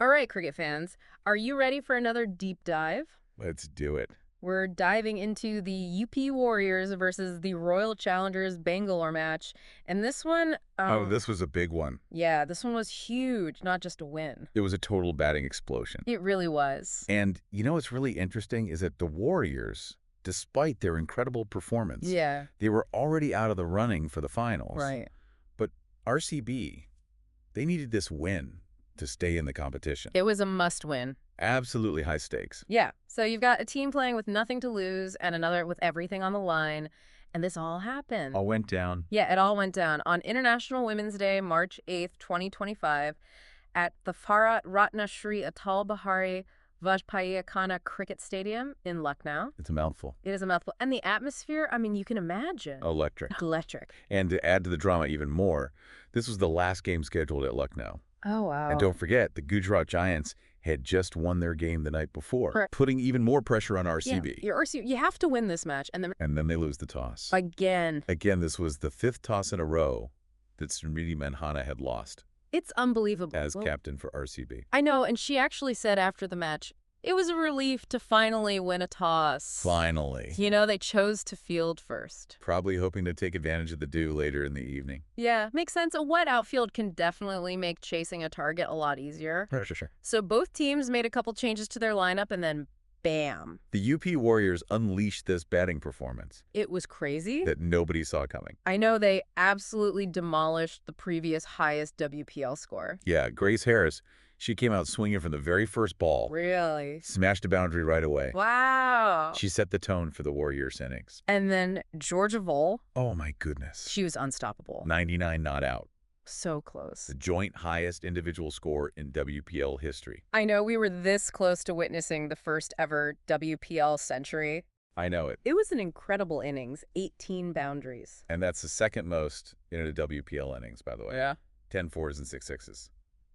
All right, cricket fans, are you ready for another deep dive? Let's do it. We're diving into the UP Warriors versus the Royal Challengers Bangalore match. And this one, Oh, this was a big one. yeah, this one was huge, not just a win. It was a total batting explosion. It really was. And you know what's really interesting is that the Warriors, despite their incredible performance, Yeah, they were already out of the running for the finals. right. But RCB, they needed this win to stay in the competition. It was a must win. Absolutely high stakes. Yeah, so you've got a team playing with nothing to lose and another with everything on the line. And this all happened. All went down. Yeah, it all went down on International Women's Day, March 8th, 2025, at the Bharat Ratna Shri Atal Bihari Vajpayee Khana Cricket Stadium in Lucknow. It's a mouthful. It is a mouthful. And the atmosphere, I mean, you can imagine. Electric. Electric. And to add to the drama even more, this was the last game scheduled at Lucknow. Oh, wow. And don't forget, the Gujarat Giants had just won their game the night before, Correct. putting even more pressure on Yeah, RCB. you have to win this match. And then And then they lose the toss. again, Again, this was the 5th toss in a row that Smriti Manhana had lost it's unbelievable. as captain for RCB. I know, and she actually said after the match, it was a relief to finally win a toss. Finally. You know, they chose to field first. Probably hoping to take advantage of the dew later in the evening. Yeah, makes sense. A wet outfield can definitely make chasing a target a lot easier. Sure. So both teams made a couple changes to their lineup, and then bam. The UP Warriors unleashed this batting performance It was crazy. that nobody saw coming. I know they absolutely demolished the previous highest WPL score. Yeah, Grace Harris, she came out swinging from the very first ball, Really? smashed a boundary right away. Wow. She set the tone for the Warriors innings. And then Georgia Vole, Oh my goodness. she was unstoppable. 99 not out. So close. The joint highest individual score in WPL history. I know we were this close to witnessing the first ever WPL century. I know it. It was an incredible innings, 18 boundaries. And that's the second most in a WPL innings, by the way. Yeah. 10 fours and 6 sixes.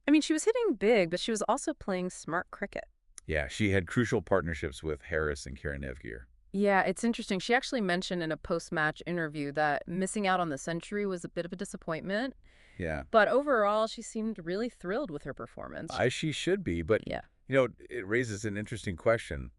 I mean, she was hitting big, but she was also playing smart cricket. Yeah, she had crucial partnerships with Harris and Karen Evgier. Yeah, it's interesting. She actually mentioned in a post-match interview that missing out on the century was a bit of a disappointment. Yeah. But overall, she seemed really thrilled with her performance. She should be, but, Yeah. you know, it raises an interesting question.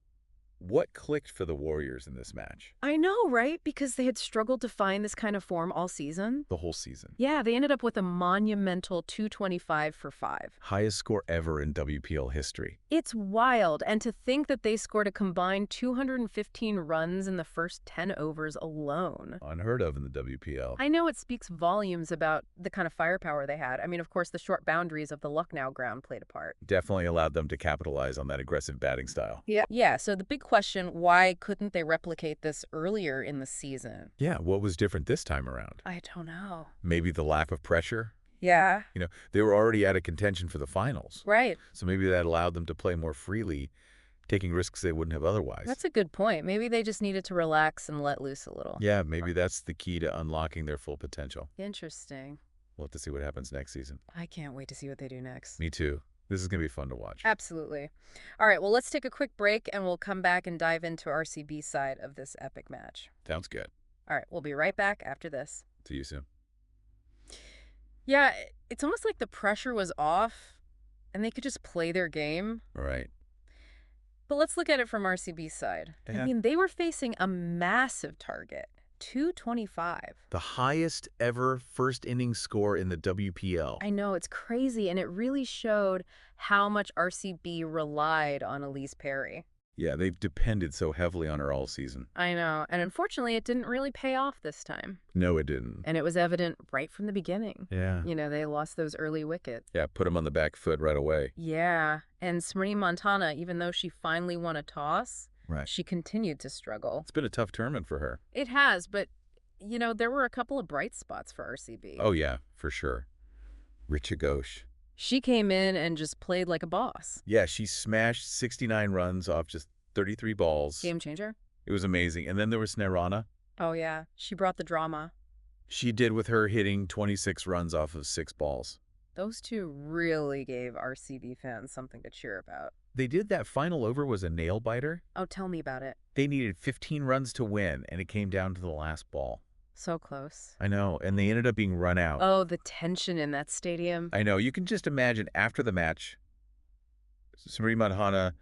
What clicked for the Warriors in this match? I know, right? Because they had struggled to find this kind of form all season. The whole season. Yeah, they ended up with a monumental 225 for 5. Highest score ever in WPL history. It's wild. And to think that they scored a combined 215 runs in the first 10 overs alone. Unheard of in the WPL. I know it speaks volumes about the kind of firepower they had. I mean, of course, the short boundaries of the Lucknow ground played a part. Definitely allowed them to capitalize on that aggressive batting style. Yeah, so the big question, why couldn't they replicate this earlier in the season? Yeah, what was different this time around? I don't know. Maybe the lack of pressure? Yeah. You know, they were already out of contention for the finals. Right. So maybe that allowed them to play more freely, taking risks they wouldn't have otherwise. That's a good point. Maybe they just needed to relax and let loose a little. Yeah, maybe that's the key to unlocking their full potential. Interesting. We'll have to see what happens next season. I can't wait to see what they do next. Me too. This is going to be fun to watch. Absolutely. All right, well, let's take a quick break and we'll come back and dive into RCB's side of this epic match. Sounds good. All right, we'll be right back after this. See you soon. Yeah, it's almost like the pressure was off and they could just play their game. All right. But let's look at it from RCB's side. Yeah. I mean, they were facing a massive target, 225. The highest ever first inning score in the WPL. I know, it's crazy, and it really showed how much RCB relied on Elise Perry. Yeah, they've depended so heavily on her all season. I know, and unfortunately, it didn't really pay off this time. No, it didn't. And it was evident right from the beginning. Yeah. You know, they lost those early wickets. Yeah, put them on the back foot right away. Yeah, and Smriti Montana, even though she finally won a toss, Right. she continued to struggle. It's been a tough tournament for her. It has, but, you know, there were a couple of bright spots for RCB. Oh, yeah, for sure. Richa Ghosh. She came in and just played like a boss. Yeah, she smashed 69 runs off just 33 balls. Game changer. It was amazing. And then there was Snarana. Oh, yeah. She brought the drama. She did with her hitting 26 runs off of 6 balls. Those two really gave RCB fans something to cheer about. They did that final over was a nail biter. Oh, tell me about it. They needed 15 runs to win, and it came down to the last ball. So close. I know, and they ended up being run out. Oh, the tension in that stadium. I know. You can just imagine after the match, Sri Madhana,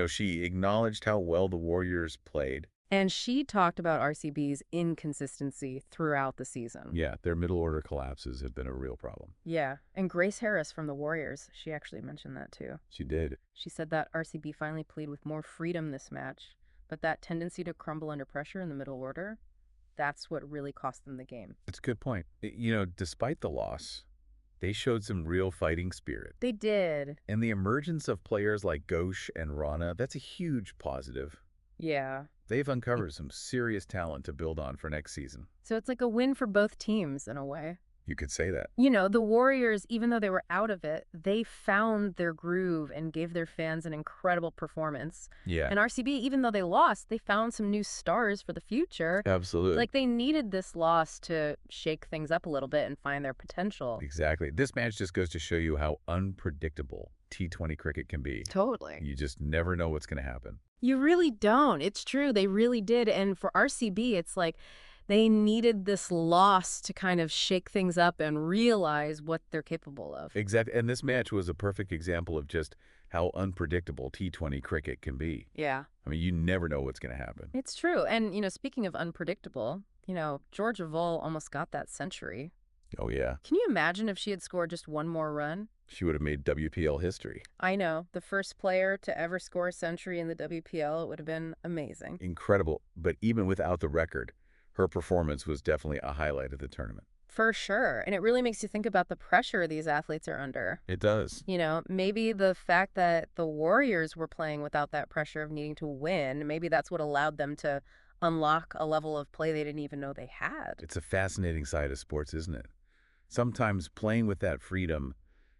she acknowledged how well the Warriors played. And she talked about RCB's inconsistency throughout the season. Yeah, their middle order collapses have been a real problem. Yeah, and Grace Harris from the Warriors, she actually mentioned that too. She did. She said that RCB finally played with more freedom this match, but that tendency to crumble under pressure in the middle order, that's what really cost them the game. It's a good point. Despite the loss, they showed some real fighting spirit. They did. And the emergence of players like Ghosh and Rana, that's a huge positive. Yeah. They've uncovered some serious talent to build on for next season. So it's like a win for both teams in a way. You could say that. The Warriors, even though they were out of it, they found their groove and gave their fans an incredible performance. Yeah. And RCB, even though they lost, they found some new stars for the future. Absolutely. Like they needed this loss to shake things up a little bit and find their potential. Exactly. This match just goes to show you how unpredictable T20 cricket can be. Totally. You just never know what's going to happen. You really don't. It's true. They really did. And for RCB, it's like they needed this loss to kind of shake things up and realize what they're capable of. Exactly. And this match was a perfect example of just how unpredictable T20 cricket can be. Yeah. I mean, you never know what's going to happen. It's true. And, speaking of unpredictable, Georgia Vol almost got that century. Oh, yeah. Can you imagine if she had scored just one more run? She would have made WPL history. I know. The first player to ever score a century in the WPL. It would have been amazing. Incredible. But even without the record, her performance was definitely a highlight of the tournament. For sure. And it really makes you think about the pressure these athletes are under. It does. Maybe the fact that the Warriors were playing without that pressure of needing to win, maybe that's what allowed them to unlock a level of play they didn't even know they had. It's a fascinating side of sports, isn't it? Sometimes playing with that freedom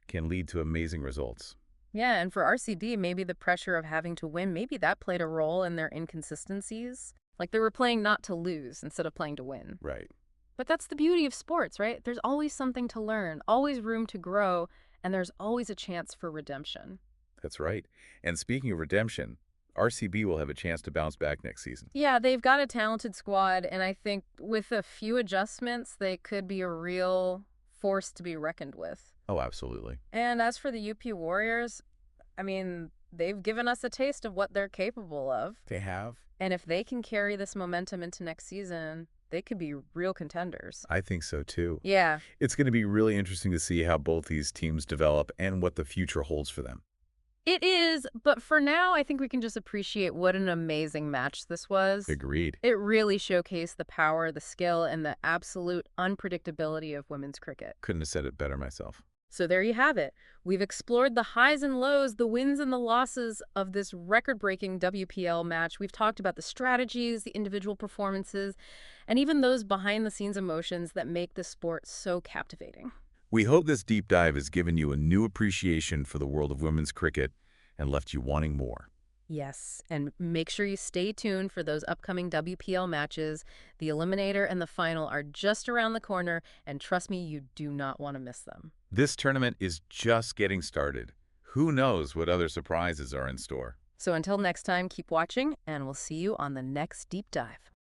can lead to amazing results. Yeah, and for RCB, maybe the pressure of having to win, maybe that played a role in their inconsistencies. Like they were playing not to lose instead of playing to win. Right. But that's the beauty of sports, right? There's always something to learn, always room to grow, and there's always a chance for redemption. That's right. And speaking of redemption, RCB will have a chance to bounce back next season. Yeah, they've got a talented squad, and I think with a few adjustments, they could be a real force to be reckoned with. Oh, absolutely. And as for the UP Warriors, I mean, they've given us a taste of what they're capable of. They have. And if they can carry this momentum into next season, they could be real contenders. I think so, too. Yeah. It's going to be really interesting to see how both these teams develop and what the future holds for them. It is, but for now, I think we can just appreciate what an amazing match this was. Agreed. It really showcased the power, the skill, and the absolute unpredictability of women's cricket. Couldn't have said it better myself. So there you have it. We've explored the highs and lows, the wins and the losses of this record-breaking WPL match. We've talked about the strategies, the individual performances, and even those behind-the-scenes emotions that make this sport so captivating. We hope this deep dive has given you a new appreciation for the world of women's cricket and left you wanting more. Yes, and make sure you stay tuned for those upcoming WPL matches. The Eliminator and the Final are just around the corner, and trust me, you do not want to miss them. This tournament is just getting started. Who knows what other surprises are in store? So until next time, keep watching, and we'll see you on the next deep dive.